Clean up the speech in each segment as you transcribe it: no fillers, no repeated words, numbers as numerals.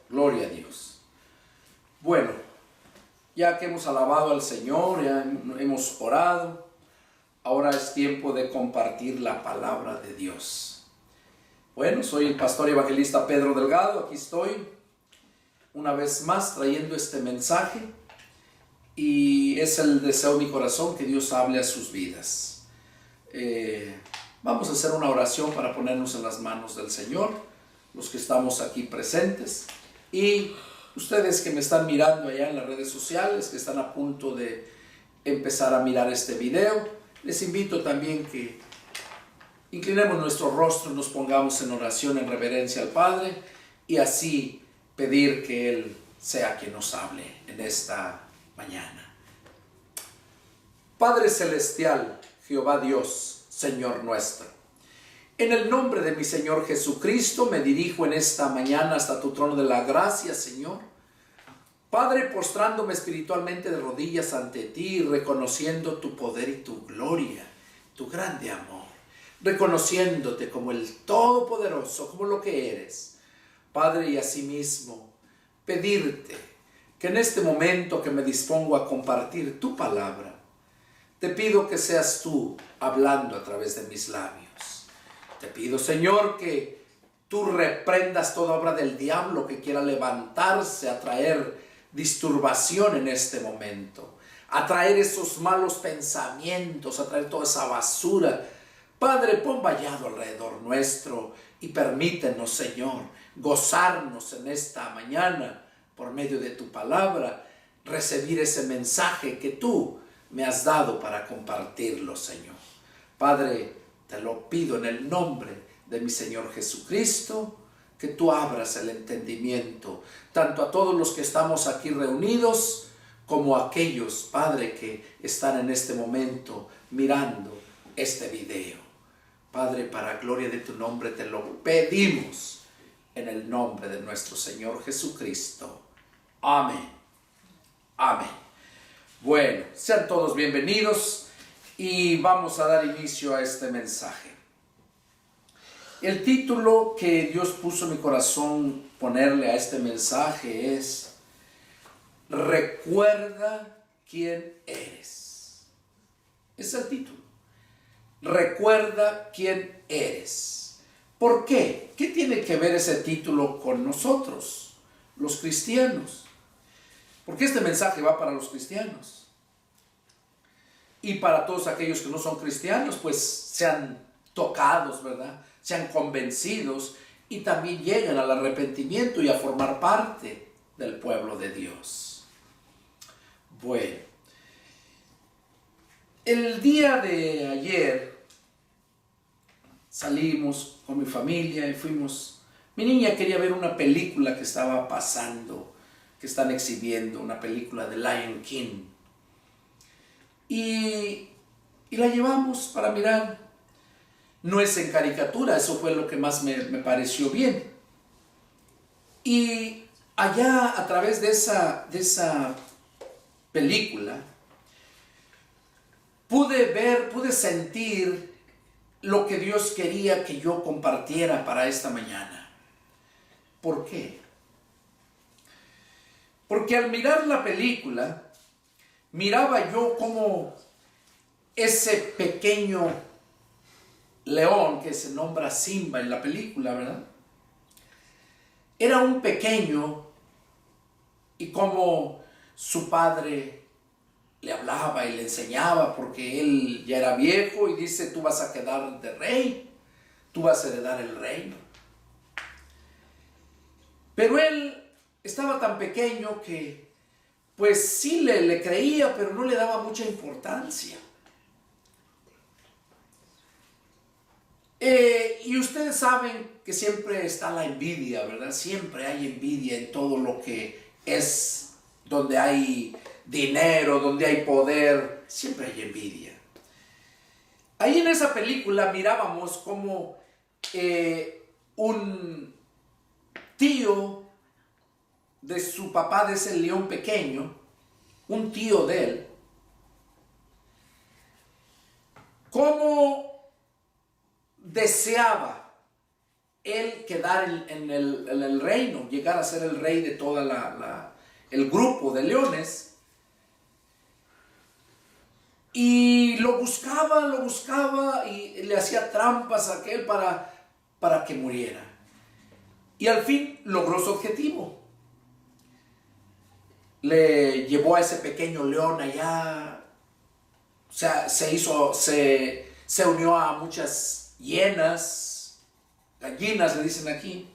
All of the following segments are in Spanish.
Gloria a Dios. Bueno, ya que hemos alabado al Señor, ya hemos orado, ahora es tiempo de compartir la palabra de Dios. Bueno, soy el pastor evangelista Pedro Delgado, aquí estoy una vez más trayendo este mensaje y es el deseo de mi corazón que Dios hable a sus vidas. Vamos a hacer una oración para ponernos en las manos del Señor, los que estamos aquí presentes y ustedes que me están mirando allá en las redes sociales, que están a punto de empezar a mirar este video. Les invito también que inclinemos nuestro rostro, nos pongamos en oración, en reverencia al Padre y así pedir que Él sea quien nos hable en esta mañana. Padre Celestial, Jehová Dios, Señor nuestro, en el nombre de mi Señor Jesucristo me dirijo en esta mañana hasta tu trono de la gracia, Señor. Padre, postrándome espiritualmente de rodillas ante ti, reconociendo tu poder y tu gloria, tu grande amor, reconociéndote como el Todopoderoso, como lo que eres. Padre, y asimismo, pedirte que en este momento que me dispongo a compartir tu palabra, te pido que seas tú hablando a través de mis labios. Te pido, Señor, que tú reprendas toda obra del diablo que quiera levantarse a traer disturbación en este momento, a traer esos malos pensamientos, a traer toda esa basura. Padre, pon vallado alrededor nuestro y permítenos, Señor, gozarnos en esta mañana por medio de tu palabra, recibir ese mensaje que tú me has dado para compartirlo, Señor. Padre, te lo pido en el nombre de mi Señor Jesucristo, que tú abras el entendimiento, tanto a todos los que estamos aquí reunidos, como a aquellos, Padre, que están en este momento mirando este video. Padre, para gloria de tu nombre te lo pedimos, en el nombre de nuestro Señor Jesucristo. Amén. Amén. Bueno, sean todos bienvenidos y vamos a dar inicio a este mensaje. El título que Dios puso en mi corazón ponerle a este mensaje es: Recuerda quién eres. Es el título. Recuerda quién eres. ¿Por qué? ¿Qué tiene que ver ese título con nosotros, los cristianos? Porque este mensaje va para los cristianos. Y para todos aquellos que no son cristianos, pues sean tocados, ¿verdad? Sean convencidos y también lleguen al arrepentimiento y a formar parte del pueblo de Dios. Bueno, el día de ayer salimos con mi familia y fuimos. Mi niña quería ver una película que estaba pasando, que están exhibiendo, una película de Lion King. Y la llevamos para mirar. No es en caricatura, eso fue lo que más me pareció bien. Y allá a través de esa película pude sentir lo que Dios quería que yo compartiera para esta mañana. ¿Por qué? Porque al mirar la película, miraba yo como ese pequeño león que se nombra Simba en la película, ¿verdad? Era un pequeño y como su padre le hablaba y le enseñaba porque él ya era viejo y dice: tú vas a quedar de rey, tú vas a heredar el reino. Pero él estaba tan pequeño que pues sí le creía, pero no le daba mucha importancia. Y ustedes saben que siempre está la envidia, ¿verdad? Siempre hay envidia en todo lo que es, donde hay dinero, donde hay poder, siempre hay envidia. Ahí en esa película mirábamos como un tío de su papá, de ese león pequeño, un tío de él, cómo deseaba él quedar en el reino, llegar a ser el rey de toda el grupo de leones. Y lo buscaba y le hacía trampas a aquel para que muriera. Y al fin logró su objetivo. Le llevó a ese pequeño león allá. O sea, se unió a muchas hienas, gallinas le dicen aquí.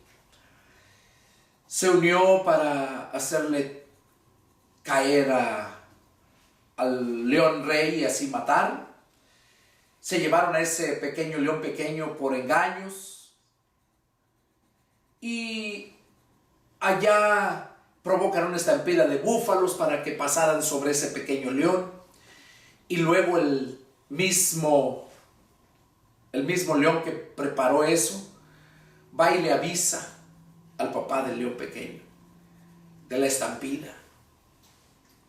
Se unió para hacerle caer al león rey y así matar. Se llevaron a ese pequeño león pequeño por engaños. Y allá provocan una estampida de búfalos para que pasaran sobre ese pequeño león. Y luego el mismo león que preparó eso va y le avisa al papá del león pequeño de la estampida.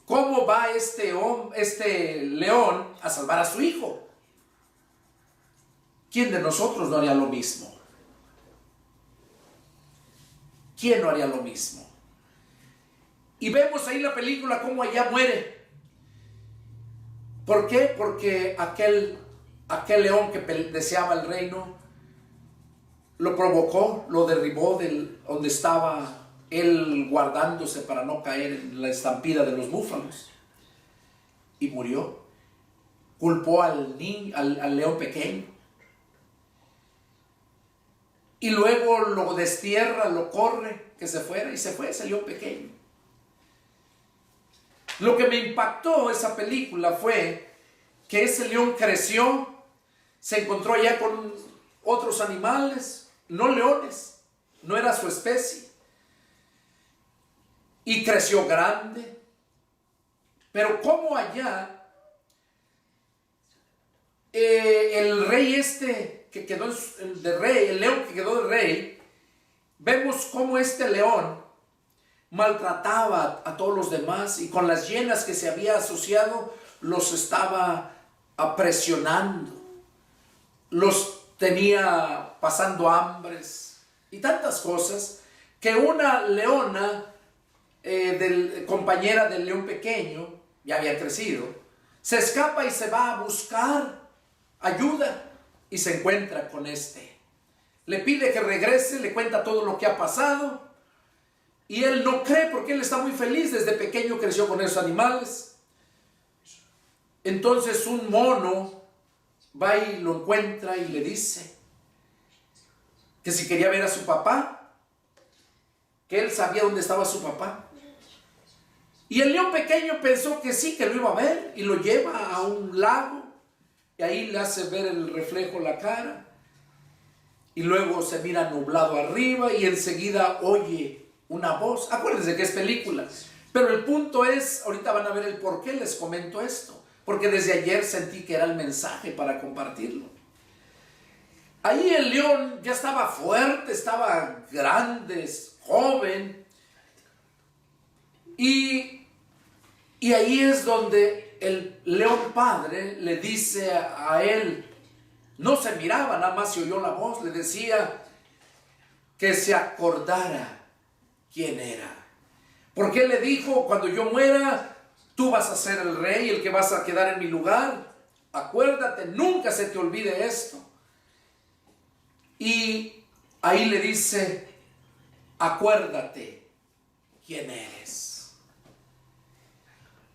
¿Cómo va este león a salvar a su hijo? ¿Quién de nosotros no haría lo mismo? ¿Quién no haría lo mismo? Y vemos ahí la película cómo allá muere. ¿Por qué? Porque aquel león que deseaba el reino lo provocó, lo derribó donde estaba él guardándose para no caer en la estampida de los búfalos. Y murió. Culpó al león pequeño. Y luego lo destierra, lo corre, que se fuera, y se fue ese león pequeño. Lo que me impactó esa película fue que ese león creció, se encontró allá con otros animales, no leones, no era su especie. Y creció grande. Pero como allá, el rey que quedó el león que quedó de rey, vemos cómo este león maltrataba a todos los demás y con las hienas que se había asociado los estaba presionando, los tenía pasando hambres y tantas cosas, que una leona compañera del león pequeño, ya había crecido, se escapa y se va a buscar ayuda y se encuentra con este. Le pide que regrese, le cuenta todo lo que ha pasado y él no cree porque él está muy feliz, desde pequeño creció con esos animales. Entonces un mono va y lo encuentra y le dice que si quería ver a su papá, que él sabía dónde estaba su papá. Y el león pequeño pensó que sí, que lo iba a ver, y lo lleva a un lago y ahí le hace ver el reflejo la cara y luego se mira nublado arriba y enseguida oye una voz. Acuérdense que es película, pero el punto es, ahorita van a ver el por qué les comento esto, porque desde ayer sentí que era el mensaje para compartirlo. Ahí el león ya estaba fuerte, estaba grande, joven, y ahí es donde el león padre le dice a él, no se miraba, nada más se oyó la voz, le decía que se acordara quién era. Porque él le dijo, cuando yo muera, tú vas a ser el rey, el que vas a quedar en mi lugar. Acuérdate, nunca se te olvide esto. Y ahí le dice, acuérdate quién eres.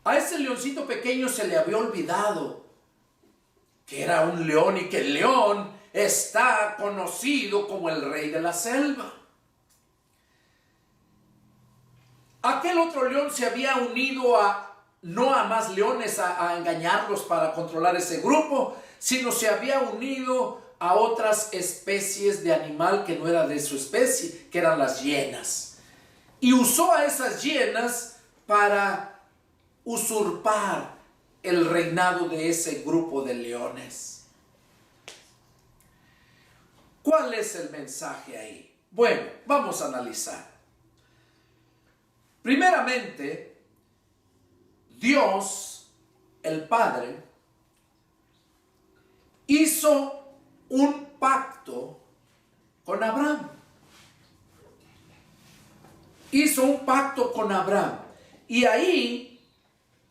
A ese leoncito pequeño se le había olvidado que era un león y que el león está conocido como el rey de la selva. Aquel otro león se había unido no a más leones a engañarlos para controlar ese grupo, sino se había unido a otras especies de animal que no era de su especie, que eran las hienas. Y usó a esas hienas para usurpar el reinado de ese grupo de leones. ¿Cuál es el mensaje ahí? Bueno, vamos a analizar. Primeramente, Dios, el Padre, hizo un pacto con Abraham. hizo un pacto con Abraham. Y ahí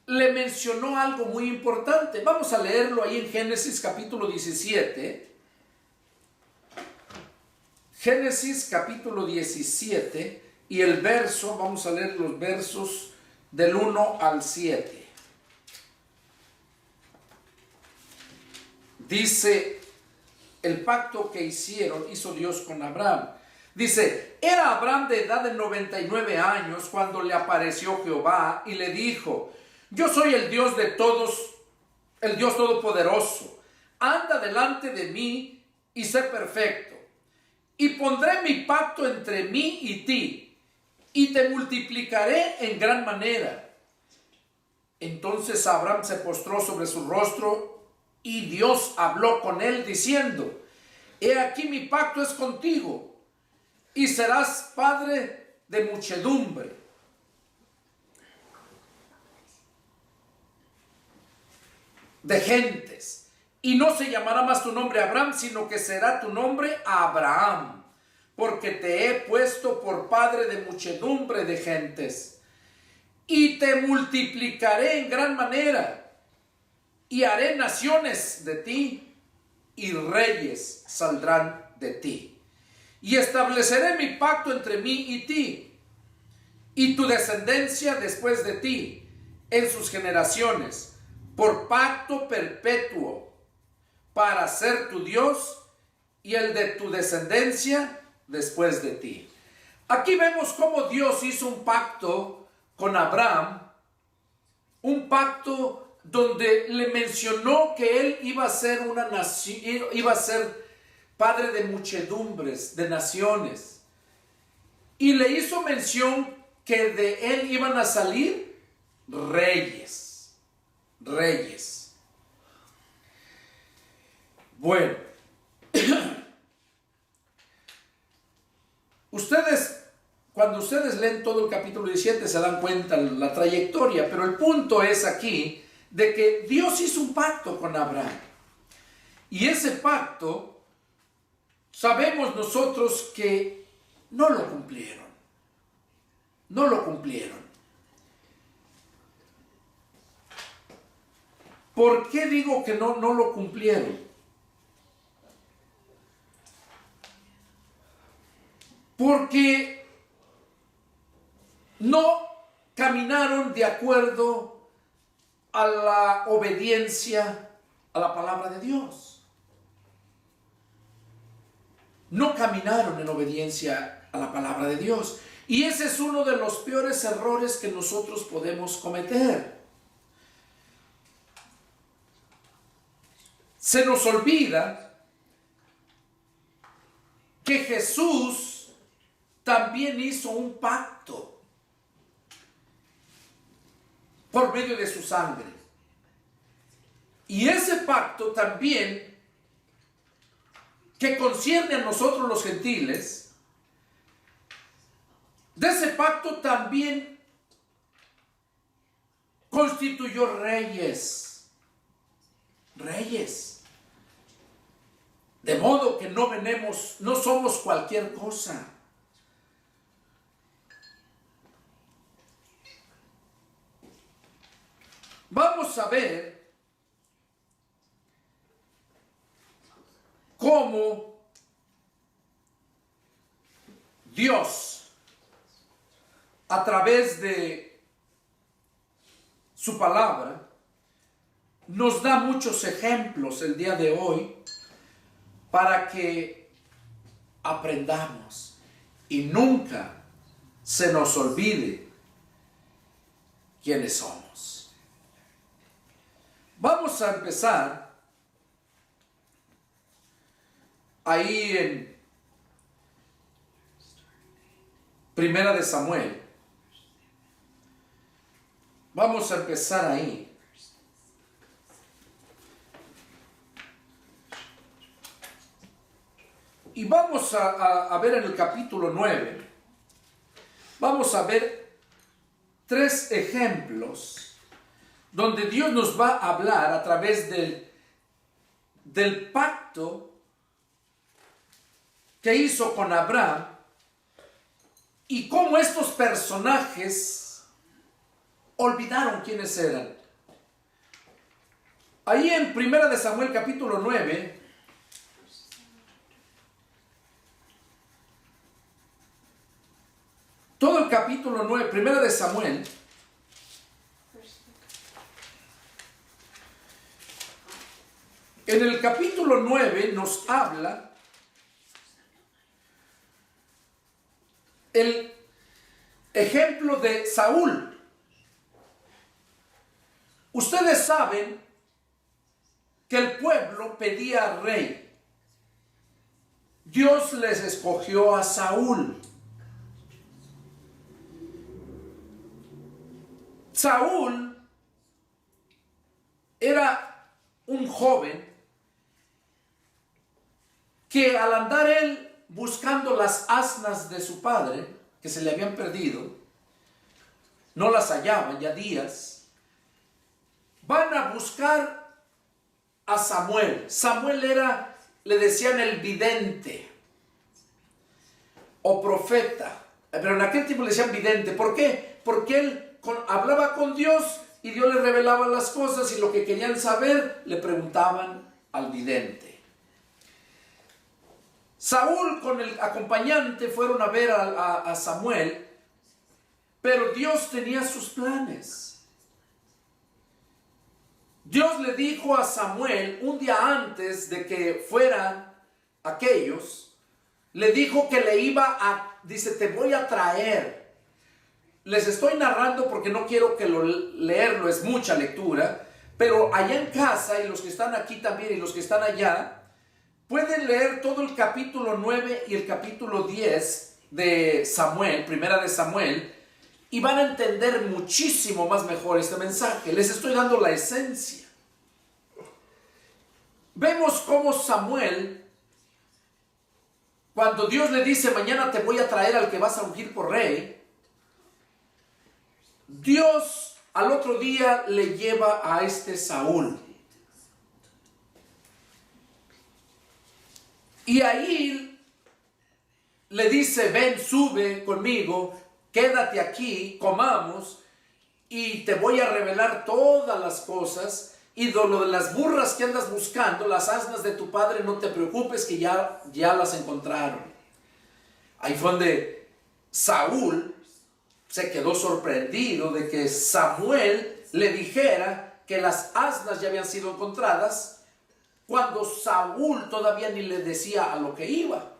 le mencionó algo muy importante. Vamos a leerlo ahí en Génesis capítulo 17. Génesis capítulo 17 y el verso, vamos a leer los versos del 1 al 7. Dice el pacto que hizo Dios con Abraham. Dice, era Abraham de edad de 99 años cuando le apareció Jehová y le dijo, yo soy el Dios de todos, el Dios todopoderoso. Anda delante de mí y sé perfecto. Y pondré mi pacto entre mí y ti, y te multiplicaré en gran manera. Entonces Abraham se postró sobre su rostro, y Dios habló con él diciendo, he aquí mi pacto es contigo, y serás padre de muchedumbre. De gentes. Y no se llamará más tu nombre Abraham, sino que será tu nombre Abraham, porque te he puesto por padre de muchedumbre de gentes. Y te multiplicaré en gran manera, y haré naciones de ti, y reyes saldrán de ti. Y estableceré mi pacto entre mí y ti, y tu descendencia después de ti, en sus generaciones, por pacto perpetuo, para ser tu Dios y el de tu descendencia después de ti. Aquí vemos cómo Dios hizo un pacto con Abraham, un pacto donde le mencionó que él iba a ser una nación, iba a ser padre de muchedumbres, de naciones, y le hizo mención que de él iban a salir reyes. Bueno, cuando ustedes leen todo el capítulo 17 se dan cuenta la trayectoria, pero el punto es aquí de que Dios hizo un pacto con Abraham. Y ese pacto, sabemos nosotros que no lo cumplieron. No lo cumplieron. ¿Por qué digo que no lo cumplieron? Porque no caminaron de acuerdo a la obediencia a la palabra de Dios. No caminaron en obediencia a la palabra de Dios. Y ese es uno de los peores errores que nosotros podemos cometer. Se nos olvida que Jesús también hizo un pacto por medio de su sangre. Y ese pacto también, que concierne a nosotros los gentiles, de ese pacto también constituyó reyes. De modo que no somos cualquier cosa. Vamos a ver cómo Dios, a través de su palabra, nos da muchos ejemplos el día de hoy para que aprendamos y nunca se nos olvide quiénes somos. Vamos a empezar ahí en Primera de Samuel. Vamos a empezar ahí. Y vamos a ver en el capítulo 9, vamos a ver 3 ejemplos donde Dios nos va a hablar a través del pacto que hizo con Abraham y cómo estos personajes olvidaron quiénes eran. Ahí en 1 de Samuel capítulo 9, todo el capítulo 9, 1 de Samuel, en el capítulo 9 nos habla el ejemplo de Saúl. Ustedes saben que el pueblo pedía rey. Dios les escogió a Saúl. Saúl era un joven que al andar él buscando las asnas de su padre, que se le habían perdido, no las hallaban ya días, van a buscar a Samuel. Samuel era, le decían el vidente o profeta, pero en aquel tiempo le decían vidente. ¿Por qué? Porque él hablaba con Dios y Dios le revelaba las cosas, y lo que querían saber le preguntaban al vidente. Saúl con el acompañante fueron a ver a Samuel, pero Dios tenía sus planes. Dios le dijo a Samuel un día antes de que fueran aquellos, le dijo que le iba a, dice, te voy a traer. Les estoy narrando porque no quiero que leerlo, es mucha lectura, pero allá en casa, y los que están aquí también y los que están allá, pueden leer todo el capítulo 9 y el capítulo 10 de Samuel, 1 de Samuel, y van a entender muchísimo más mejor este mensaje. Les estoy dando la esencia. Vemos cómo Samuel, cuando Dios le dice, mañana te voy a traer al que vas a ungir por rey, Dios al otro día le lleva a este Saúl. Y ahí le dice, ven, sube conmigo, quédate aquí, comamos, y te voy a revelar todas las cosas. Y lo de las burras que andas buscando, las asnas de tu padre, no te preocupes que ya las encontraron. Ahí fue donde Saúl se quedó sorprendido de que Samuel le dijera que las asnas ya habían sido encontradas, cuando Saúl todavía ni le decía a lo que iba.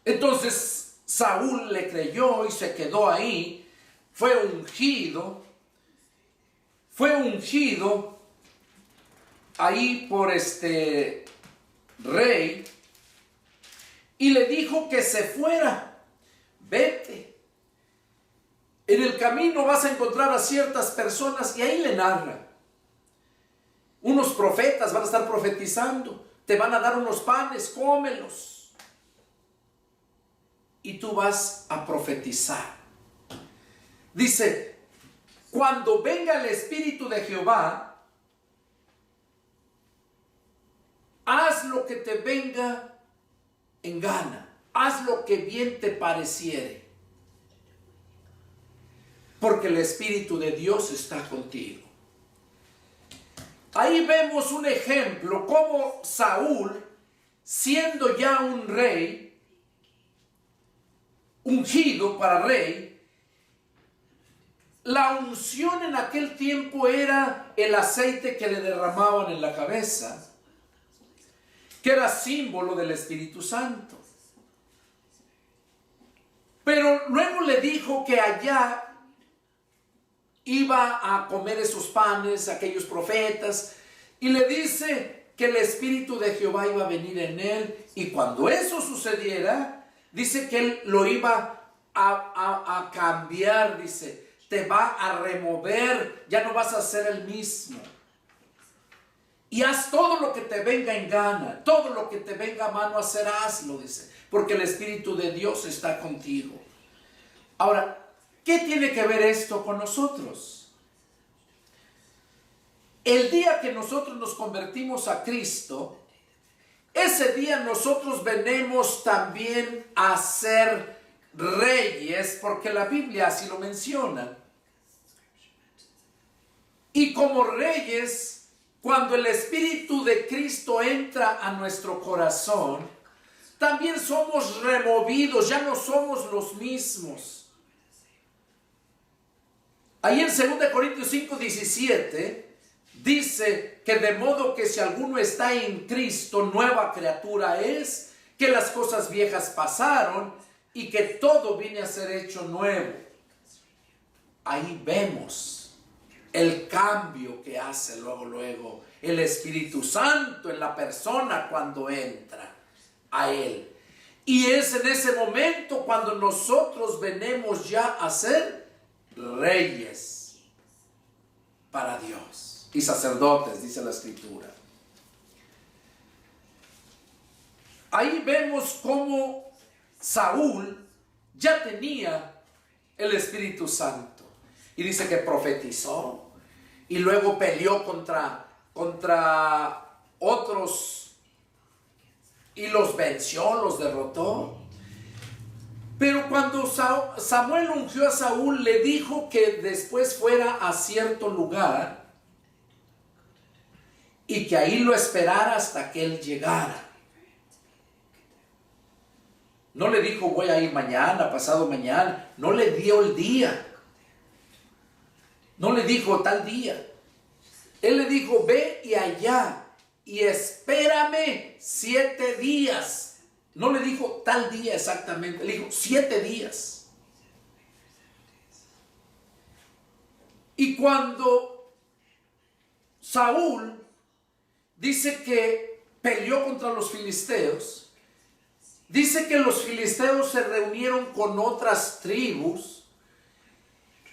Entonces Saúl le creyó y se quedó ahí. Fue ungido ahí por este rey, y le dijo que se fuera. Vete. En el camino vas a encontrar a ciertas personas, y ahí le narra. Unos profetas van a estar profetizando, te van a dar unos panes, cómelos, y tú vas a profetizar. Dice, cuando venga el Espíritu de Jehová, haz lo que te venga en gana, haz lo que bien te pareciere, porque el Espíritu de Dios está contigo. Ahí vemos un ejemplo cómo Saúl, siendo ya un rey, ungido para rey, la unción en aquel tiempo era el aceite que le derramaban en la cabeza, que era símbolo del Espíritu Santo. Pero luego le dijo que allá iba a comer esos panes, aquellos profetas, y le dice que el Espíritu de Jehová iba a venir en él, y cuando eso sucediera, dice que él lo iba a cambiar, dice, te va a remover, ya no vas a ser el mismo. Y haz todo lo que te venga en gana, todo lo que te venga a mano hacer, hazlo, dice, porque el Espíritu de Dios está contigo. Ahora, ¿qué tiene que ver esto con nosotros? El día que nosotros nos convertimos a Cristo, ese día nosotros venimos también a ser reyes, porque la Biblia así lo menciona. Y como reyes, cuando el Espíritu de Cristo entra a nuestro corazón, también somos removidos, ya no somos los mismos. Ahí en 2 Corintios 5:17 dice que de modo que si alguno está en Cristo, nueva criatura es, que las cosas viejas pasaron y que todo viene a ser hecho nuevo. Ahí vemos el cambio que hace luego el Espíritu Santo en la persona cuando entra a Él. Y es en ese momento cuando nosotros venimos ya a ser reyes para Dios y sacerdotes, dice la Escritura. Ahí vemos cómo Saúl ya tenía el Espíritu Santo. Y dice que profetizó y luego peleó contra otros y los venció, los derrotó. Pero cuando Samuel ungió a Saúl, le dijo que después fuera a cierto lugar y que ahí lo esperara hasta que él llegara. No le dijo voy a ir mañana, pasado mañana. No le dio el día. No le dijo tal día. Él le dijo ve y allá y espérame 7 días. No le dijo tal día exactamente. Le dijo 7 días. Y cuando Saúl dice que peleó contra los filisteos, dice que los filisteos se reunieron con otras tribus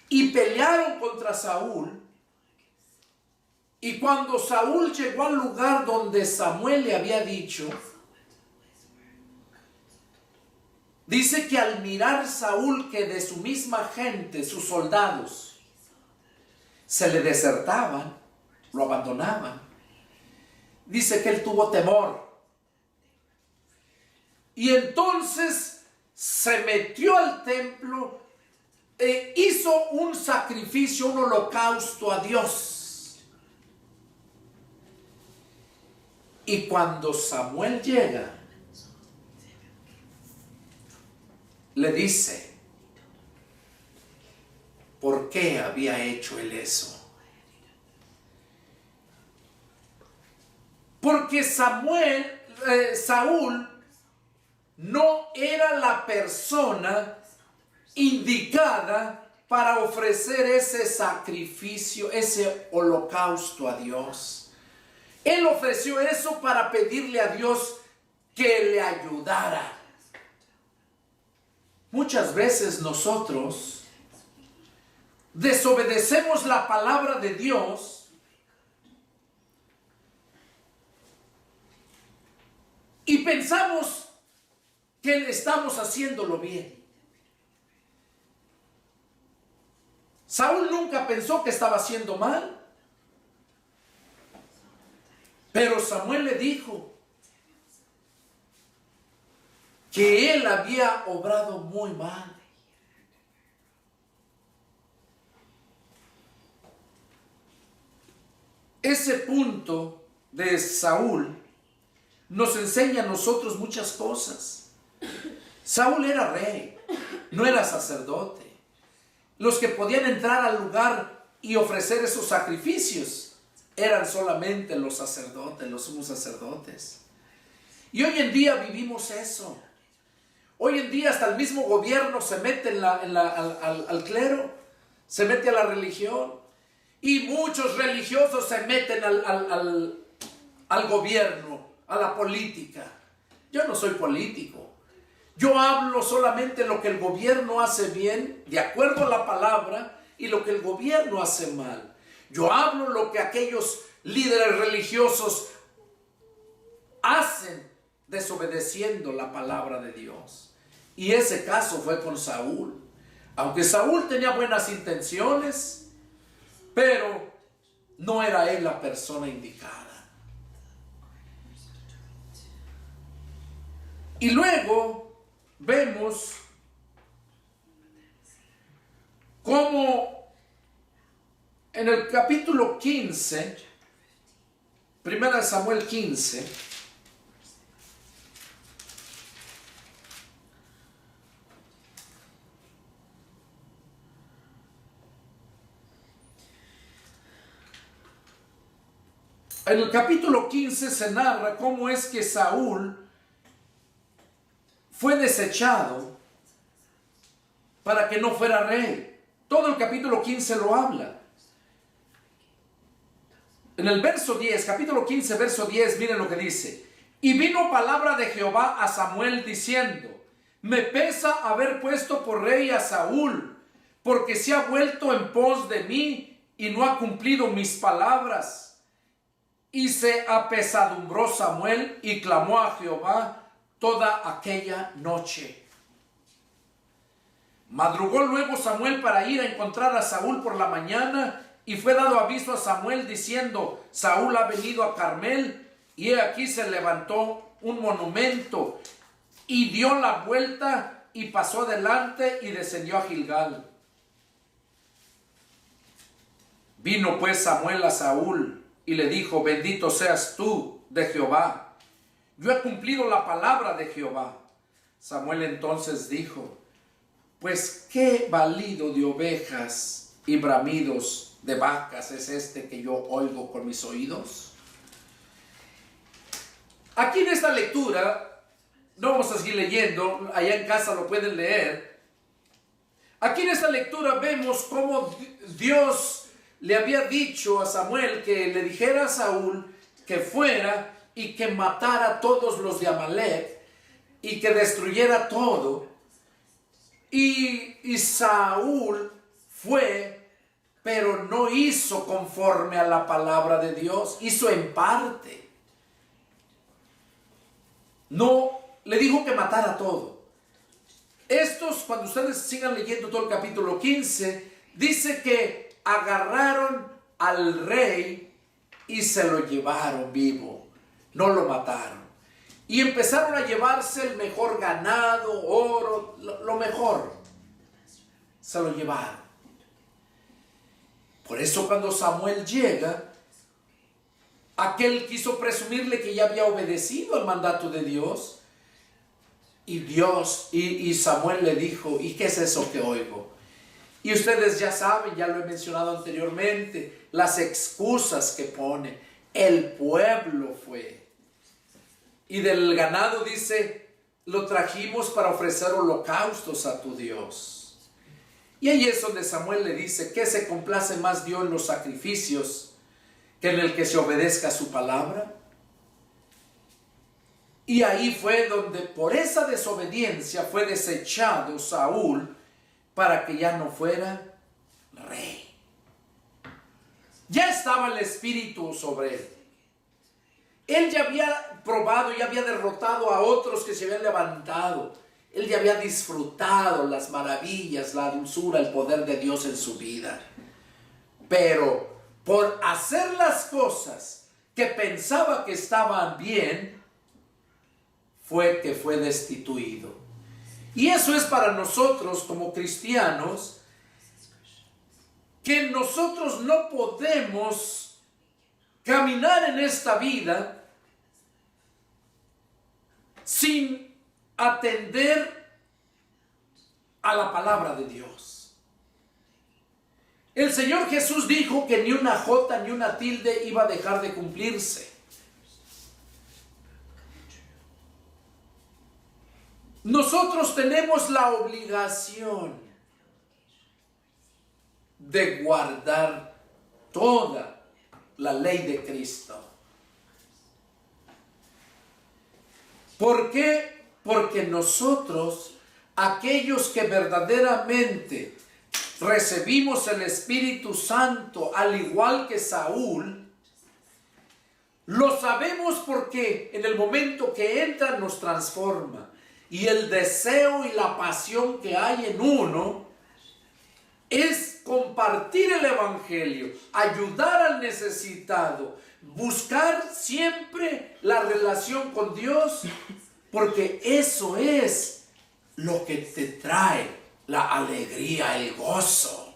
y pelearon contra Saúl. Y cuando Saúl llegó al lugar donde Samuel le había dicho, dice que al mirar Saúl que de su misma gente, sus soldados, se le desertaban, lo abandonaban, dice que él tuvo temor. Y entonces se metió al templo e hizo un sacrificio, un holocausto a Dios. Y cuando Samuel llega, le dice, ¿por qué había hecho él eso? Porque Saúl no era la persona indicada para ofrecer ese sacrificio, ese holocausto a Dios. Él ofreció eso para pedirle a Dios que le ayudara. Muchas veces nosotros desobedecemos la palabra de Dios y pensamos que estamos haciéndolo bien. Saúl nunca pensó que estaba haciendo mal, pero Samuel le dijo que él había obrado muy mal. Ese punto de Saúl nos enseña a nosotros muchas cosas. Saúl era rey, no era sacerdote. Los que podían entrar al lugar y ofrecer esos sacrificios eran solamente los sacerdotes, los sumos sacerdotes. Y hoy en día vivimos eso. Hoy en día hasta el mismo gobierno se mete al clero, se mete a la religión, y muchos religiosos se meten al gobierno, a la política. Yo no soy político. Yo hablo solamente lo que el gobierno hace bien, de acuerdo a la palabra, y lo que el gobierno hace mal. Yo hablo lo que aquellos líderes religiosos hacen, desobedeciendo la palabra de Dios. Y ese caso fue con Saúl. Aunque Saúl tenía buenas intenciones, pero no era él la persona indicada. Y luego vemos como en el capítulo 15, 1 Samuel 15, en el capítulo 15 se narra cómo es que Saúl fue desechado para que no fuera rey. Todo el capítulo 15 lo habla. En el verso 10, capítulo 15, verso 10, miren lo que dice. Y vino palabra de Jehová a Samuel diciendo: me pesa haber puesto por rey a Saúl, porque se ha vuelto en pos de mí y no ha cumplido mis palabras. Y se apesadumbró Samuel y clamó a Jehová toda aquella noche. Madrugó luego Samuel para ir a encontrar a Saúl por la mañana, y fue dado aviso a Samuel diciendo: Saúl ha venido a Carmel, y he aquí se levantó un monumento, y dio la vuelta y pasó adelante y descendió a Gilgal. Vino pues Samuel a Saúl y le dijo: bendito seas tú de Jehová, yo he cumplido la palabra de Jehová. Samuel entonces dijo: pues qué balido de ovejas y bramidos de vacas es este que yo oigo con mis oídos. Aquí en esta lectura, no vamos a seguir leyendo, allá en casa lo pueden leer. Aquí en esta lectura vemos cómo Dios le había dicho a Samuel que le dijera a Saúl que fuera y que matara a todos los de Amalek y que destruyera todo. Y Saúl fue, pero no hizo conforme a la palabra de Dios, hizo en parte. No, le dijo que matara todo. Estos, cuando ustedes sigan leyendo todo el capítulo 15, dice que agarraron al rey y se lo llevaron vivo, no lo mataron. Y empezaron a llevarse el mejor ganado, oro, lo mejor. Se lo llevaron. Por eso cuando Samuel llega, aquel quiso presumirle que ya había obedecido el mandato de Dios. Y Samuel le dijo: ¿y qué es eso que oigo? Y ustedes ya saben, ya lo he mencionado anteriormente, las excusas que pone. El pueblo fue. Y del ganado dice: lo trajimos para ofrecer holocaustos a tu Dios. Y ahí es donde Samuel le dice: ¿qué se complace más Dios en los sacrificios que en el que se obedezca su palabra? Y ahí fue donde por esa desobediencia fue desechado Saúl para que ya no fuera rey. Ya estaba el espíritu sobre él. Él ya había probado, ya había derrotado a otros que se habían levantado. Él ya había disfrutado las maravillas, la dulzura, el poder de Dios en su vida. Pero por hacer las cosas que pensaba que estaban bien, fue que fue destituido. Y eso es para nosotros como cristianos, que nosotros no podemos caminar en esta vida sin atender a la palabra de Dios. El Señor Jesús dijo que ni una jota ni una tilde iba a dejar de cumplirse. Nosotros tenemos la obligación de guardar toda la ley de Cristo. ¿Por qué? Porque nosotros, aquellos que verdaderamente recibimos el Espíritu Santo, al igual que Saúl, lo sabemos porque en el momento que entra nos transforma. Y el deseo y la pasión que hay en uno es compartir el Evangelio, ayudar al necesitado, buscar siempre la relación con Dios, porque eso es lo que te trae la alegría, el gozo.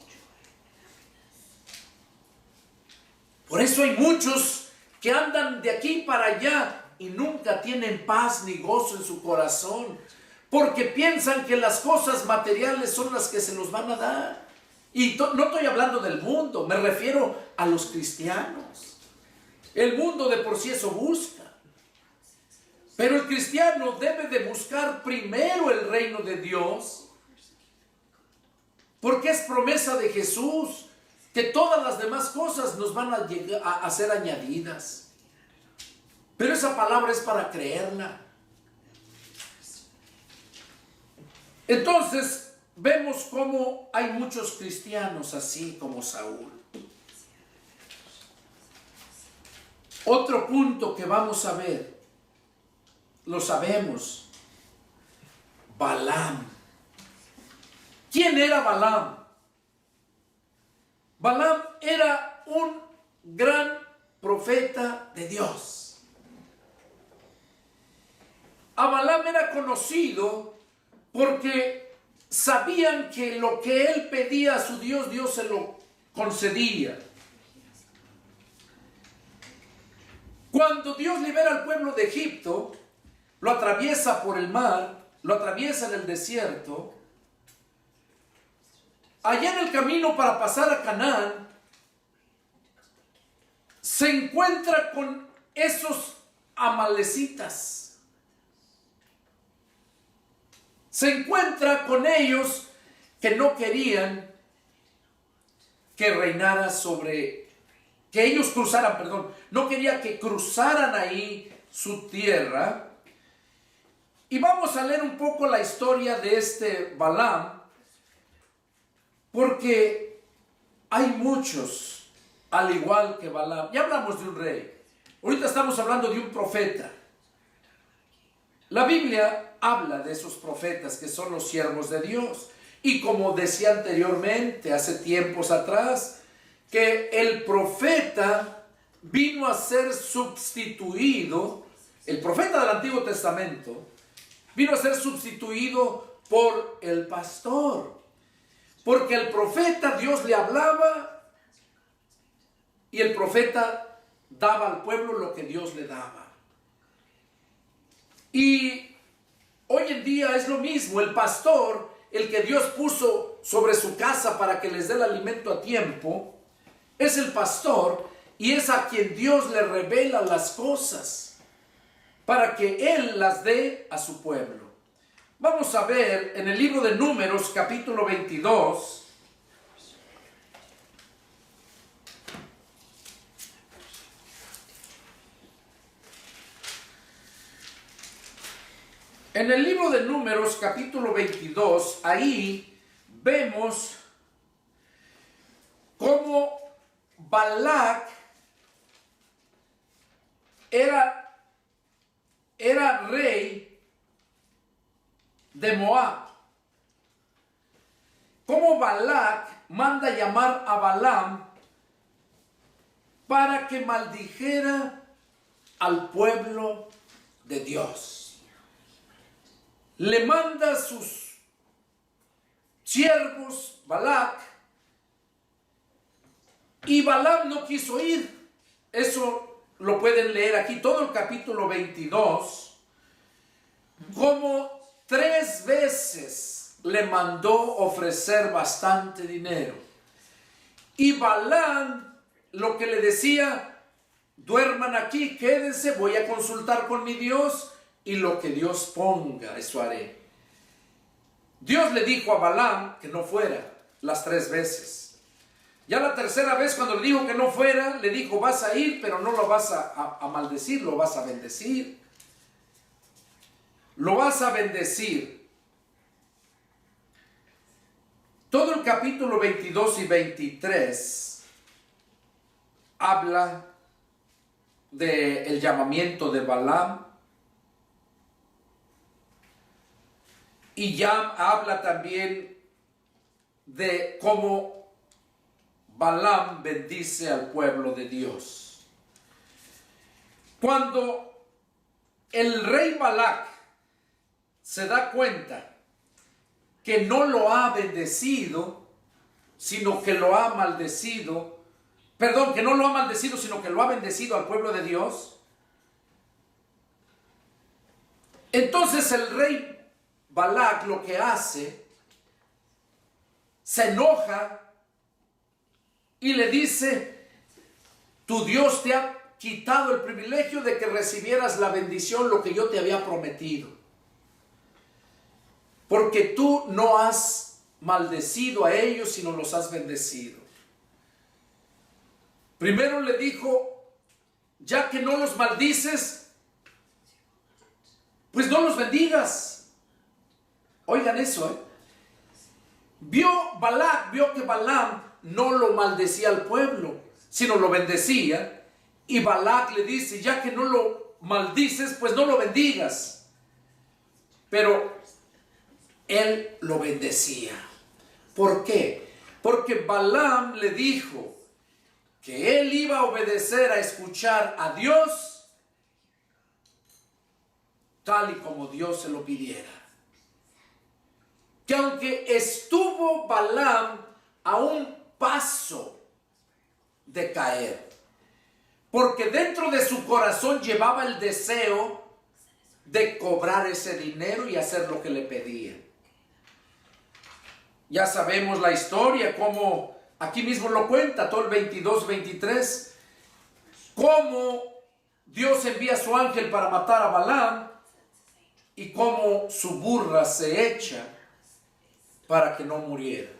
Por eso hay muchos que andan de aquí para allá y nunca tienen paz ni gozo en su corazón, porque piensan que las cosas materiales son las que se los van a dar. Y no estoy hablando del mundo, me refiero a los cristianos. El mundo de por sí eso busca. Pero el cristiano debe de buscar primero el reino de Dios, porque es promesa de Jesús que todas las demás cosas nos van a ser añadidas. Pero esa palabra es para creerla. Entonces, vemos cómo hay muchos cristianos así como Saúl. Otro punto que vamos a ver, lo sabemos, Balaam. ¿Quién era Balaam? Balaam era un gran profeta de Dios. A Balaam era conocido porque sabían que lo que él pedía a su Dios, Dios se lo concedía. Cuando Dios libera al pueblo de Egipto, lo atraviesa por el mar, lo atraviesa en el desierto. Allá en el camino para pasar a Canaán, se encuentra con esos amalecitas. Se encuentra con ellos que no querían que reinara que ellos cruzaran, no quería que cruzaran ahí su tierra. Y vamos a leer un poco la historia de este Balaam, porque hay muchos, al igual que Balaam. Ya hablamos de un rey, ahorita estamos hablando de un profeta. La Biblia habla de esos profetas que son los siervos de Dios. Y como decía anteriormente, hace tiempos atrás, que el profeta vino a ser sustituido, el profeta del Antiguo Testamento, vino a ser sustituido por el pastor. Porque el profeta, Dios le hablaba y el profeta daba al pueblo lo que Dios le daba. Y hoy en día es lo mismo, el pastor, el que Dios puso sobre su casa para que les dé el alimento a tiempo, es el pastor y es a quien Dios le revela las cosas para que Él las dé a su pueblo. Vamos a ver en el libro de Números, capítulo 22. En el libro de Números, capítulo 22, ahí vemos cómo Balac era rey de Moab. Cómo Balac manda llamar a Balaam para que maldijera al pueblo de Dios. Le manda a sus siervos, Balac, y Balaam no quiso ir. Eso lo pueden leer aquí, todo el capítulo 22, como 3 veces le mandó ofrecer bastante dinero. Y Balaam lo que le decía, duerman aquí, quédense, voy a consultar con mi Dios, y lo que Dios ponga, eso haré. Dios le dijo a Balaam que no fuera las 3 veces. Ya la tercera vez cuando le dijo que no fuera, le dijo, vas a ir, pero no lo vas a maldecir, lo vas a bendecir. Lo vas a bendecir. Todo el capítulo 22 y 23 habla del llamamiento de Balaam. Y ya habla también de cómo Balaam bendice al pueblo de Dios. Cuando el rey Balac se da cuenta que no lo ha bendecido, sino que lo ha maldecido, perdón, que no lo ha maldecido, sino que lo ha bendecido al pueblo de Dios. Entonces el rey Balac lo que hace, se enoja y le dice: tu Dios te ha quitado el privilegio de que recibieras la bendición, lo que yo te había prometido, porque tú no has maldecido a ellos, sino los has bendecido. Primero le dijo: ya que no los maldices, pues no los bendigas. Oigan eso, Balac vio que Balaam no lo maldecía al pueblo, sino lo bendecía. Y Balac le dice: ya que no lo maldices, pues no lo bendigas. Pero él lo bendecía. ¿Por qué? Porque Balaam le dijo que él iba a obedecer, a escuchar a Dios tal y como Dios se lo pidiera. Que aunque estuvo Balaam a un paso de caer, porque dentro de su corazón llevaba el deseo de cobrar ese dinero y hacer lo que le pedía. Ya sabemos la historia, como aquí mismo lo cuenta, todo el 22-23, cómo Dios envía a su ángel para matar a Balaam y cómo su burra se echa para que no muriera.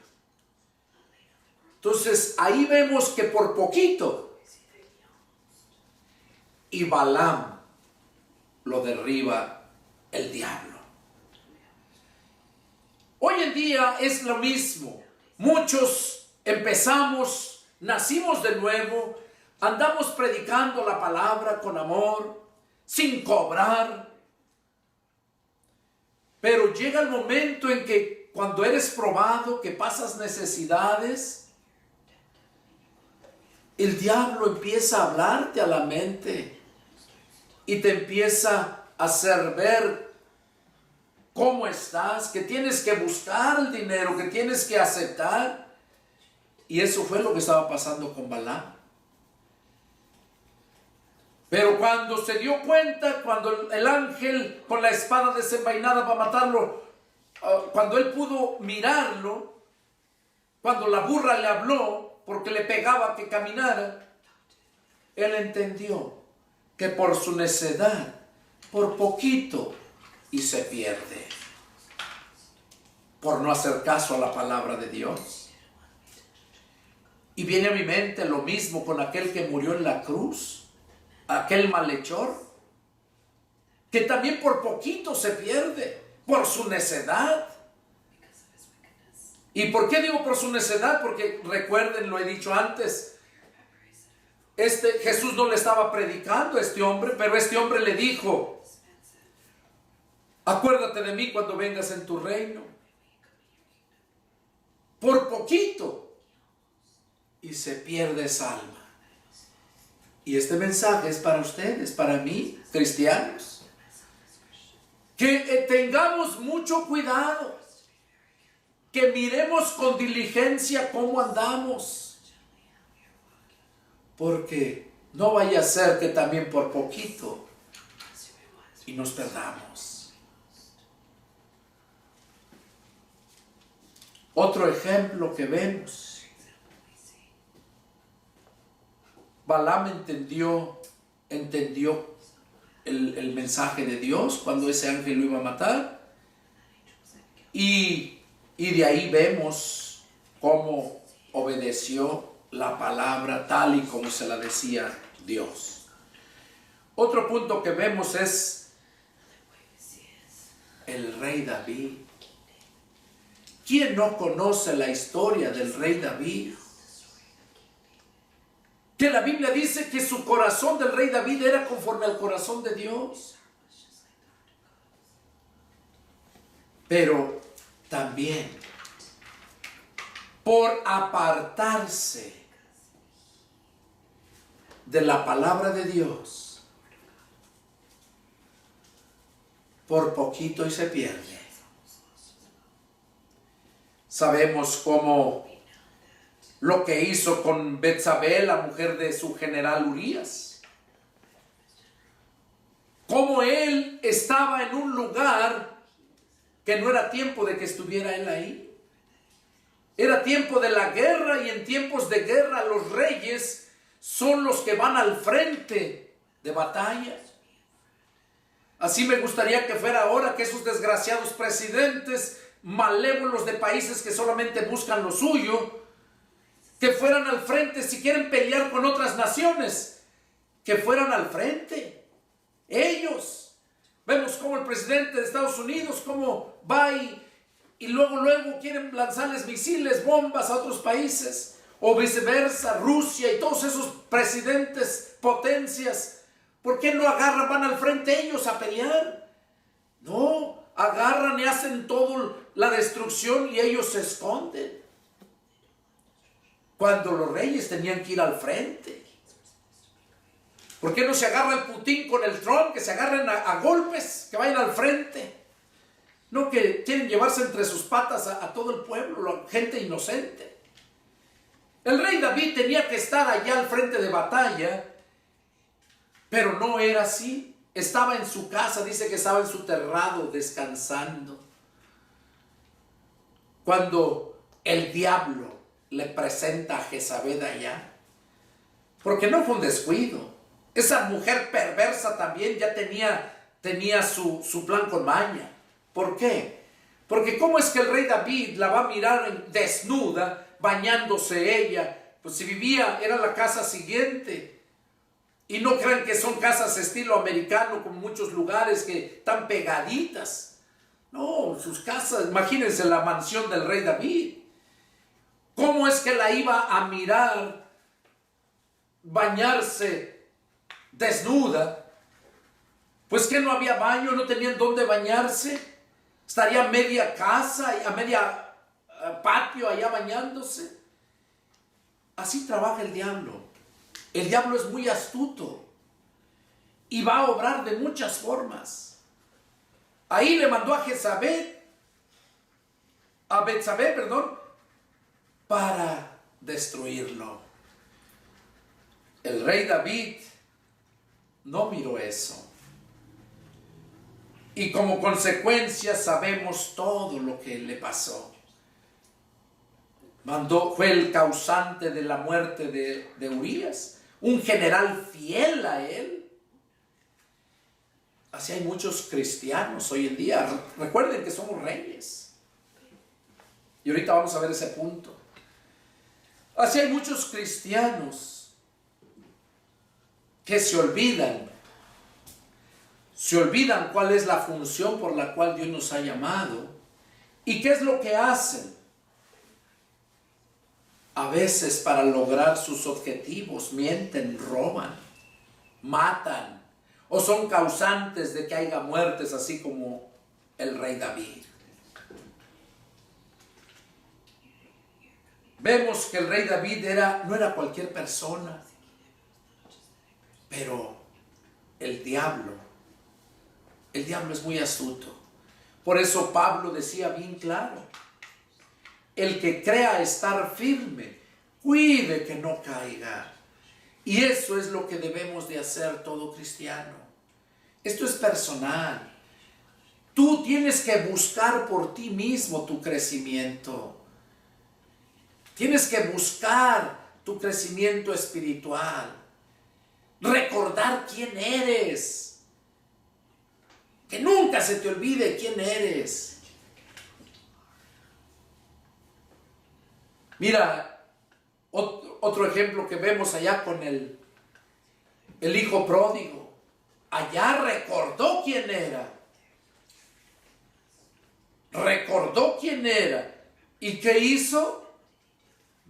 Entonces ahí vemos que por poquito, y Balaam lo derriba el diablo. Hoy en día es lo mismo. Muchos empezamos, nacimos de nuevo, andamos predicando la palabra con amor, sin cobrar. Pero llega el momento en que cuando eres probado, que pasas necesidades, el diablo empieza a hablarte a la mente y te empieza a hacer ver cómo estás, que tienes que buscar el dinero, que tienes que aceptar. Y eso fue lo que estaba pasando con Balaam. Pero cuando se dio cuenta, cuando el ángel con la espada desenvainada para matarlo, cuando él pudo mirarlo, cuando la burra le habló porque le pegaba que caminara, él entendió que por su necedad, por poquito, y se pierde, por no hacer caso a la palabra de Dios. Y viene a mi mente lo mismo con aquel que murió en la cruz, aquel malhechor, que también por poquito se pierde, por su necedad. ¿Y por qué digo por su necedad? Porque recuerden, lo he dicho antes, Jesús no le estaba predicando a este hombre, pero este hombre le dijo: acuérdate de mí cuando vengas en tu reino. Por poquito, y se pierde esa alma. Y este mensaje es para ustedes, para mí, cristianos. Que tengamos mucho cuidado, que miremos con diligencia cómo andamos, porque no vaya a ser que también por poquito y nos perdamos. Otro ejemplo que vemos: Balaam entendió el mensaje de Dios cuando ese ángel lo iba a matar, y de ahí vemos cómo obedeció la palabra tal y como se la decía Dios. Otro punto que vemos es el rey David. ¿Quién no conoce la historia del rey David? Que la Biblia dice que su corazón del rey David era conforme al corazón de Dios. Pero también, por apartarse de la palabra de Dios, por poquito y se pierde. Sabemos cómo lo que hizo con Betsabé, la mujer de su general Urías. Cómo él estaba en un lugar que no era tiempo de que estuviera él ahí. Era tiempo de la guerra, y en tiempos de guerra los reyes son los que van al frente de batalla. Así me gustaría que fuera ahora, que esos desgraciados presidentes malévolos de países que solamente buscan lo suyo, que fueran al frente. Si quieren pelear con otras naciones, que fueran al frente ellos. Vemos como el presidente de Estados Unidos, cómo va y luego quieren lanzarles misiles, bombas a otros países, o viceversa, Rusia y todos esos presidentes, potencias. ¿Por qué no agarran, van al frente ellos a pelear? No, agarran y hacen toda la destrucción y ellos se esconden. Cuando los reyes tenían que ir al frente. ¿Por qué no se agarra el Putin con el Trump? Que se agarren a golpes, que vayan al frente. No, que quieren llevarse entre sus patas a todo el pueblo, la gente inocente. El rey David tenía que estar allá al frente de batalla, pero no era así. Estaba en su casa, dice que estaba en su terrado descansando. Cuando el diablo le presenta a Jezabel allá, porque no fue un descuido. Esa mujer perversa también ya tenía su plan con maña. ¿Por qué? Porque ¿cómo es que el rey David la va a mirar desnuda, bañándose ella? Pues si vivía, era la casa siguiente. Y no crean que son casas estilo americano, como muchos lugares que están pegaditas. No, sus casas, imagínense la mansión del rey David. ¿Cómo es que la iba a mirar bañarse desnuda? Pues que no había baño, no tenían dónde bañarse. Estaría media casa, a media patio allá bañándose. Así trabaja el diablo. El diablo es muy astuto y va a obrar de muchas formas. Ahí le mandó a Betsabé, para destruirlo. El rey David no miró eso. Y como consecuencia sabemos todo lo que le pasó. Fue el causante de la muerte de Urías, un general fiel a él. Así hay muchos cristianos hoy en día. Recuerden que somos reyes. Y ahorita vamos a ver ese punto. Así hay muchos cristianos que se olvidan cuál es la función por la cual Dios nos ha llamado. ¿Y qué es lo que hacen? A veces para lograr sus objetivos mienten, roban, matan o son causantes de que haya muertes, así como el rey David. Vemos que el rey David no era cualquier persona, pero el diablo es muy astuto. Por eso Pablo decía bien claro: el que crea estar firme, cuide que no caiga. Y eso es lo que debemos de hacer todo cristiano. Esto es personal. Tú tienes que buscar por ti mismo tu crecimiento. Tienes que buscar tu crecimiento espiritual. Recordar quién eres. Que nunca se te olvide quién eres. Mira, otro ejemplo que vemos allá con el hijo pródigo. Allá recordó quién era. Recordó quién era. ¿Y qué hizo?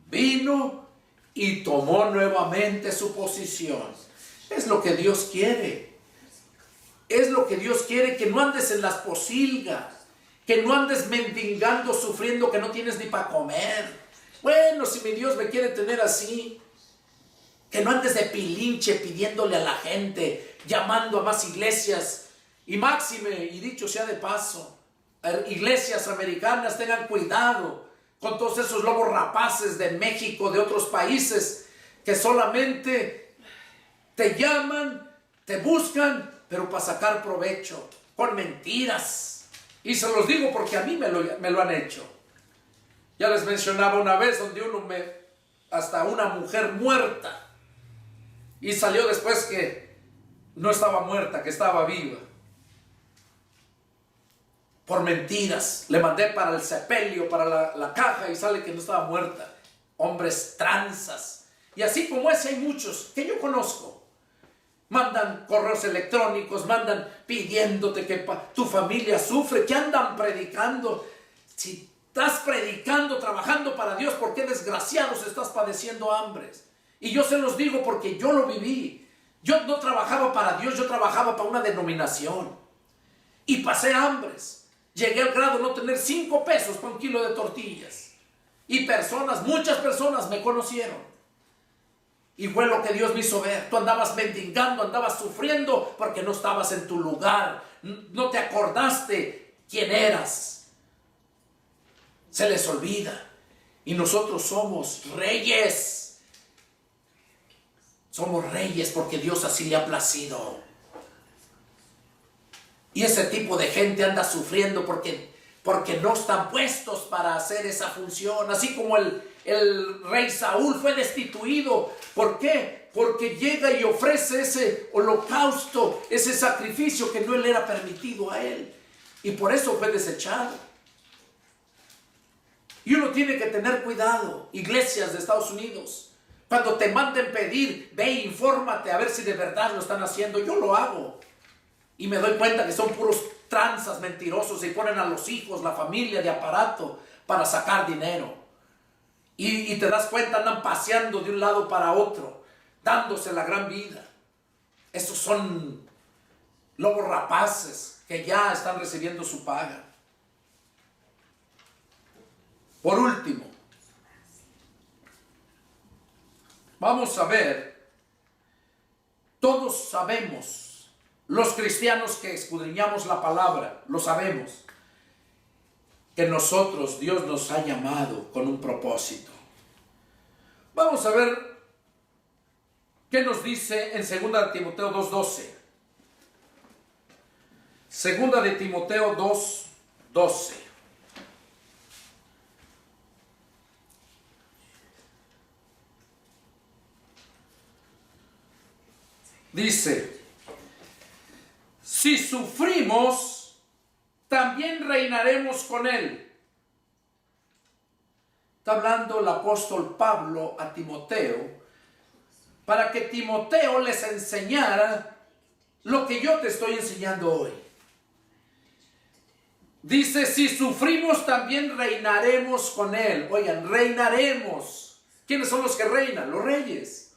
Vino y tomó nuevamente su posición. Es lo que Dios quiere. Es lo que Dios quiere, que no andes en las posilgas, que no andes mendigando, sufriendo, que no tienes ni para comer. Bueno, si mi Dios me quiere tener así, que no andes de pilinche pidiéndole a la gente, llamando a más iglesias. Y máxime, y dicho sea de paso, iglesias americanas, tengan cuidado con todos esos lobos rapaces de México, de otros países, que solamente te llaman, te buscan, pero para sacar provecho, con mentiras. Y se los digo porque a mí me lo han hecho. Ya les mencionaba una vez donde hasta una mujer muerta, y salió después que no estaba muerta, que estaba viva. Por mentiras, le mandé para el sepelio, para la caja, y sale que no estaba muerta. Hombres tranzas. Y así como ese hay muchos que yo conozco. Mandan correos electrónicos, mandan pidiéndote que tu familia sufre, que andan predicando. Si estás predicando, trabajando para Dios, ¿por qué desgraciados estás padeciendo hambres? Y yo se los digo porque yo lo viví. Yo no trabajaba para Dios, yo trabajaba para una denominación. Y pasé hambres. Llegué al grado de no tener 5 pesos para 1 kilo de tortillas. Y muchas personas me conocieron. Y fue lo que Dios me hizo ver. Tú andabas mendigando, andabas sufriendo porque no estabas en tu lugar. No te acordaste quién eras. Se les olvida. Y nosotros somos reyes. Somos reyes porque Dios así le ha placido. Y ese tipo de gente anda sufriendo porque no están puestos para hacer esa función. Así como el rey Saúl fue destituido. ¿Por qué? Porque llega y ofrece ese holocausto, ese sacrificio que no le era permitido a él. Y por eso fue desechado. Y uno tiene que tener cuidado. Iglesias de Estados Unidos, cuando te manden pedir, ve e infórmate a ver si de verdad lo están haciendo. Yo lo hago. Y me doy cuenta que son puros tranzas mentirosos y ponen a los hijos, la familia de aparato para sacar dinero. Y te das cuenta, andan paseando de un lado para otro, dándose la gran vida. Esos son lobos rapaces que ya están recibiendo su paga. Por último, vamos a ver, todos sabemos, los cristianos que escudriñamos la palabra, lo sabemos, que nosotros, Dios nos ha llamado con un propósito. Vamos a ver qué nos dice en 2 de Timoteo 2:12. 2 de Timoteo 2:12. Dice: si sufrimos, también reinaremos con él. Está hablando el apóstol Pablo a Timoteo, para que Timoteo les enseñara lo que yo te estoy enseñando hoy. Dice, si sufrimos, también reinaremos con él. Oigan, reinaremos. ¿Quiénes son los que reinan? Los reyes.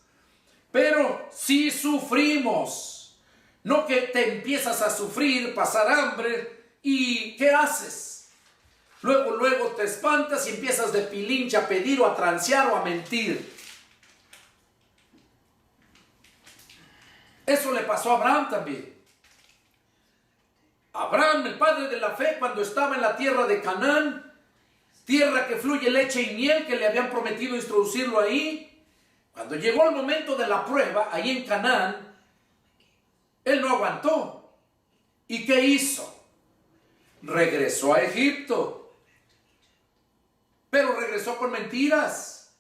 Pero si sufrimos, no que te empiezas a sufrir, pasar hambre, ¿y qué haces? Luego te espantas y empiezas de pilincha a pedir o a transear o a mentir. Eso le pasó a Abraham también. Abraham, el padre de la fe, cuando estaba en la tierra de Canaán, tierra que fluye leche y miel, que le habían prometido introducirlo ahí, cuando llegó el momento de la prueba, ahí en Canaán, él no aguantó. ¿Y qué hizo? Regresó a Egipto. Pero regresó con mentiras,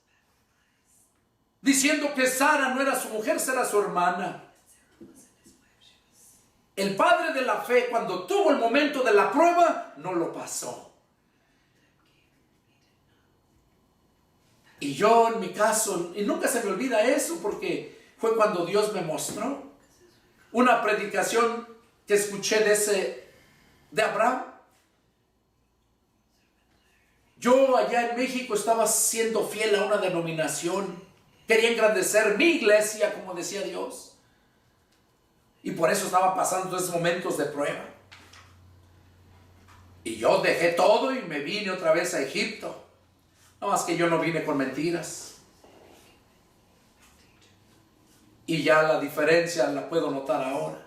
diciendo que Sara no era su mujer, era su hermana. El padre de la fe, cuando tuvo el momento de la prueba, no lo pasó. Y yo en mi caso, y nunca se me olvida eso, porque fue cuando Dios me mostró una predicación que escuché de Abraham. Yo allá en México estaba siendo fiel a una denominación, quería engrandecer mi iglesia, como decía Dios, y por eso estaba pasando esos momentos de prueba. Y yo dejé todo y me vine otra vez a Egipto. No más que yo no vine con mentiras. Y ya la diferencia la puedo notar ahora.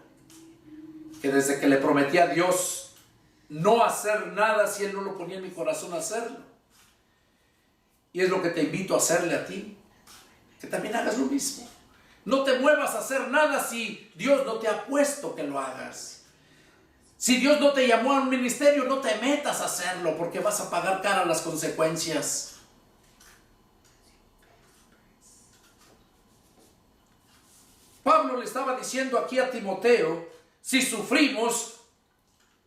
Que desde que le prometí a Dios no hacer nada si Él no lo ponía en mi corazón a hacerlo, Y es lo que te invito a hacerle a ti, que también hagas lo mismo. No te muevas a hacer nada si Dios no te ha puesto que lo hagas. Si Dios no te llamó a un ministerio, no te metas a hacerlo, porque vas a pagar cara las consecuencias. Pablo le estaba diciendo aquí a Timoteo, si sufrimos,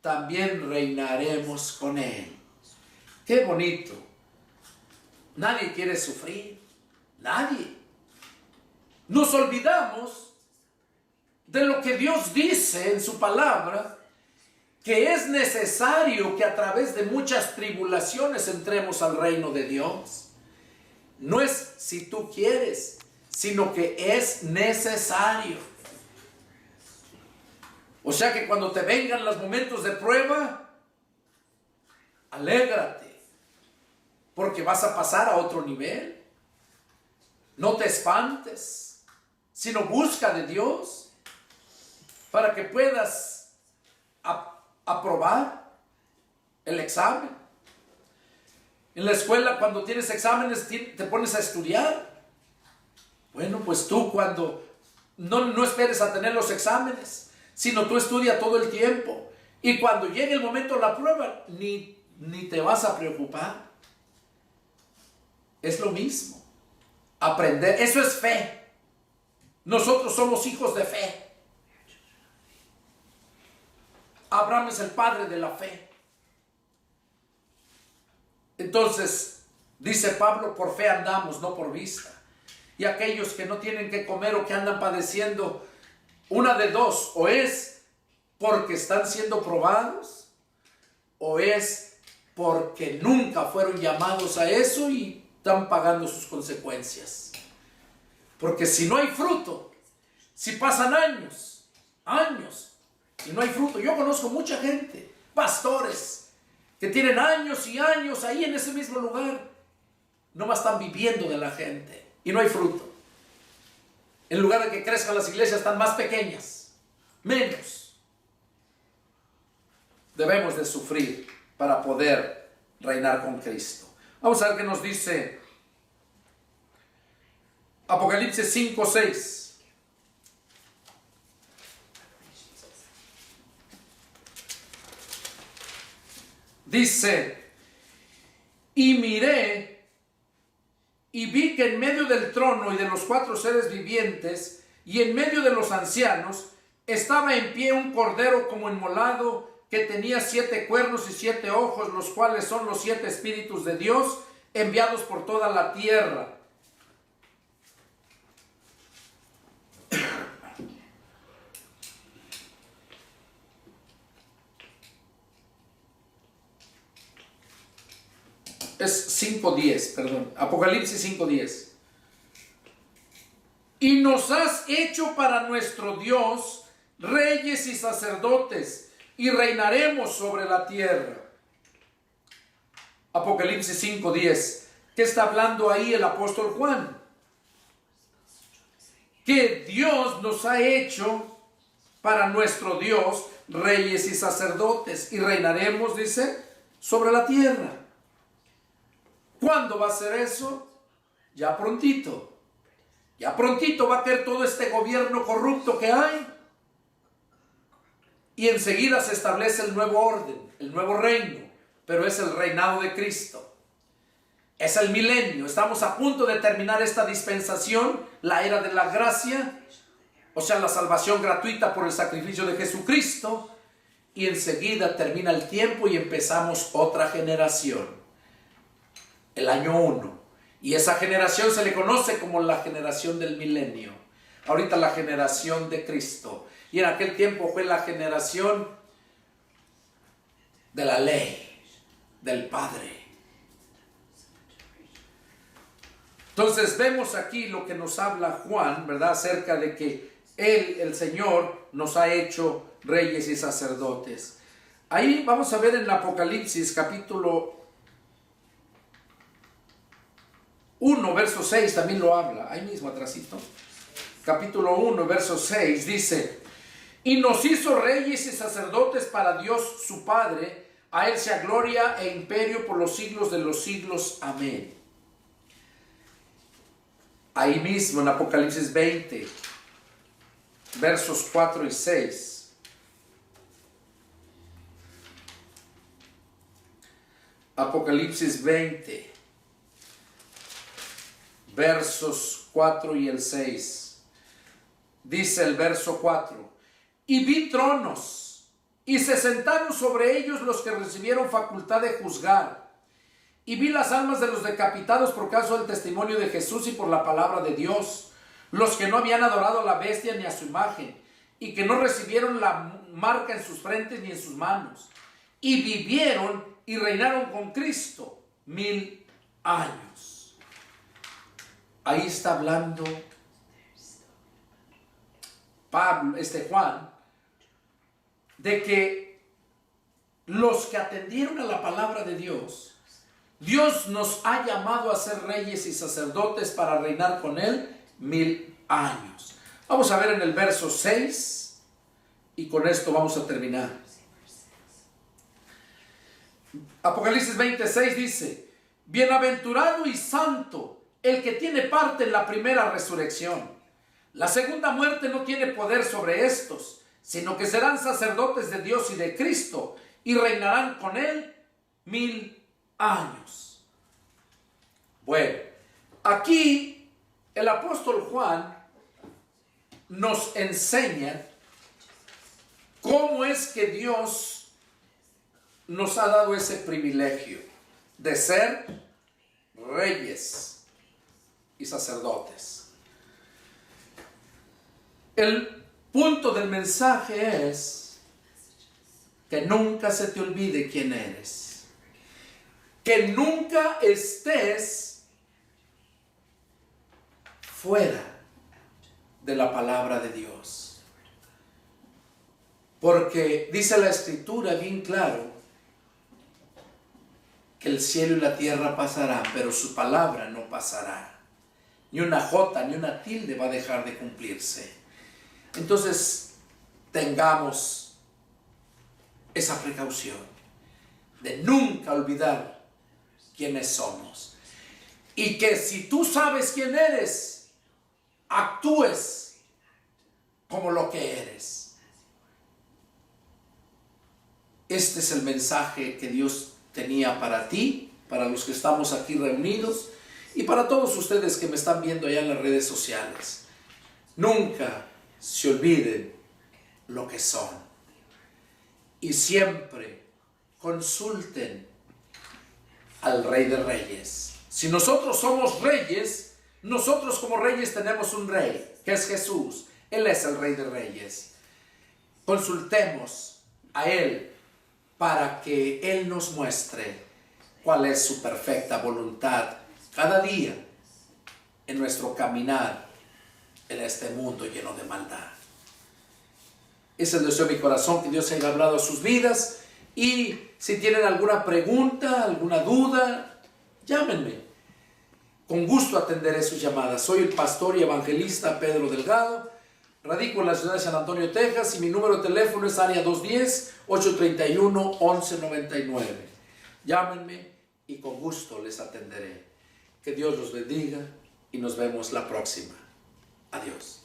también reinaremos con él. Qué bonito. Nadie quiere sufrir. Nadie. Nos olvidamos de lo que Dios dice en su palabra, que es necesario que a través de muchas tribulaciones entremos al reino de Dios. No es si tú quieres, sino que es necesario. O sea que cuando te vengan los momentos de prueba, alégrate, porque vas a pasar a otro nivel. No te espantes, sino busca de Dios para que puedas aprobar el examen. En la escuela, cuando tienes exámenes, te pones a estudiar. Bueno, pues tú cuando no esperes a tener los exámenes, sino tú estudia todo el tiempo. Y cuando llegue el momento de la prueba, ni te vas a preocupar. Es lo mismo. Aprender, eso es fe. Nosotros somos hijos de fe. Abraham es el padre de la fe. Entonces, dice Pablo, por fe andamos, no por vista. Y aquellos que no tienen que comer o que andan padeciendo, una de dos, o es porque están siendo probados, o es porque nunca fueron llamados a eso y están pagando sus consecuencias. Porque si no hay fruto, si pasan años, y no hay fruto. Yo conozco mucha gente, pastores, que tienen años y años ahí en ese mismo lugar, nomás están viviendo de la gente y no hay fruto. En lugar de que crezcan las iglesias, están más pequeñas, menos. Debemos de sufrir para poder reinar con Cristo. Vamos a ver qué nos dice Apocalipsis 5:6. Dice, y miré y vi que en medio del trono y de los 4 seres vivientes y en medio de los ancianos estaba en pie un cordero como inmolado que tenía 7 cuernos y 7 ojos, los cuales son los 7 espíritus de Dios enviados por toda la tierra. Es 5:10, perdón. Apocalipsis 5:10. Y nos has hecho para nuestro Dios reyes y sacerdotes, y reinaremos sobre la tierra. Apocalipsis 5:10. ¿Qué está hablando ahí el apóstol Juan? Que Dios nos ha hecho para nuestro Dios reyes y sacerdotes, y reinaremos, dice, sobre la tierra. ¿Cuándo va a ser eso? Ya prontito. Ya prontito va a caer todo este gobierno corrupto que hay. Y enseguida se establece el nuevo orden, el nuevo reino. Pero es el reinado de Cristo. Es el milenio. Estamos a punto de terminar esta dispensación, la era de la gracia. O sea, la salvación gratuita por el sacrificio de Jesucristo. Y enseguida termina el tiempo y empezamos otra generación. El año 1. Y esa generación se le conoce como la generación del milenio. Ahorita la generación de Cristo. Y en aquel tiempo fue la generación de la ley, del Padre. Entonces vemos aquí lo que nos habla Juan, ¿verdad? Acerca de que Él, el Señor, nos ha hecho reyes y sacerdotes. Ahí vamos a ver en el Apocalipsis capítulo 1, verso 6 también lo habla, ahí mismo atrásito. Capítulo 1, verso 6 dice, y nos hizo reyes y sacerdotes para Dios su Padre, a Él sea gloria e imperio por los siglos de los siglos. Amén. ahí mismo en Apocalipsis 20, versos 4 y 6. Apocalipsis 20, versos 4 y el 6. Dice el verso 4: y vi tronos, y se sentaron sobre ellos los que recibieron facultad de juzgar. Y vi las almas de los decapitados por causa del testimonio de Jesús y por la palabra de Dios, los que no habían adorado a la bestia ni a su imagen, y que no recibieron la marca en sus frentes ni en sus manos. Y vivieron y reinaron con Cristo 1000 años. Ahí está hablando Juan, de que los que atendieron a la palabra de Dios, Dios nos ha llamado a ser reyes y sacerdotes para reinar con Él 1000 años. Vamos a ver en el verso 6 y con esto vamos a terminar. Apocalipsis 26 dice: bienaventurado y santo el que tiene parte en la primera resurrección. La segunda muerte no tiene poder sobre estos, sino que serán sacerdotes de Dios y de Cristo y reinarán con Él 1000 años. Bueno, aquí el apóstol Juan nos enseña cómo es que Dios nos ha dado ese privilegio de ser reyes y sacerdotes. El punto del mensaje es que nunca se te olvide quién eres, que nunca estés fuera de la palabra de Dios, porque dice la Escritura bien claro que el cielo y la tierra pasarán, pero su palabra no pasará. Ni una jota ni una tilde va a dejar de cumplirse. Entonces tengamos esa precaución de nunca olvidar quiénes somos, y que si tú sabes quién eres, actúes como lo que eres. Este es el mensaje que Dios tenía para ti, para los que estamos aquí reunidos y para todos ustedes que me están viendo allá en las redes sociales. Nunca se olviden lo que son y siempre consulten al Rey de Reyes. Si nosotros somos reyes, nosotros como reyes tenemos un rey, que es Jesús. Él es el Rey de Reyes. Consultemos a Él para que Él nos muestre cuál es su perfecta voluntad cada día en nuestro caminar en este mundo lleno de maldad. Ese es el deseo de mi corazón, que Dios haya hablado a sus vidas. Y si tienen alguna pregunta, alguna duda, llámenme. Con gusto atenderé sus llamadas. Soy el pastor y evangelista Pedro Delgado. Radico en la ciudad de San Antonio, Texas, y mi número de teléfono es área 210-831-1199. Llámenme y con gusto les atenderé. Que Dios los bendiga y nos vemos la próxima. Adiós.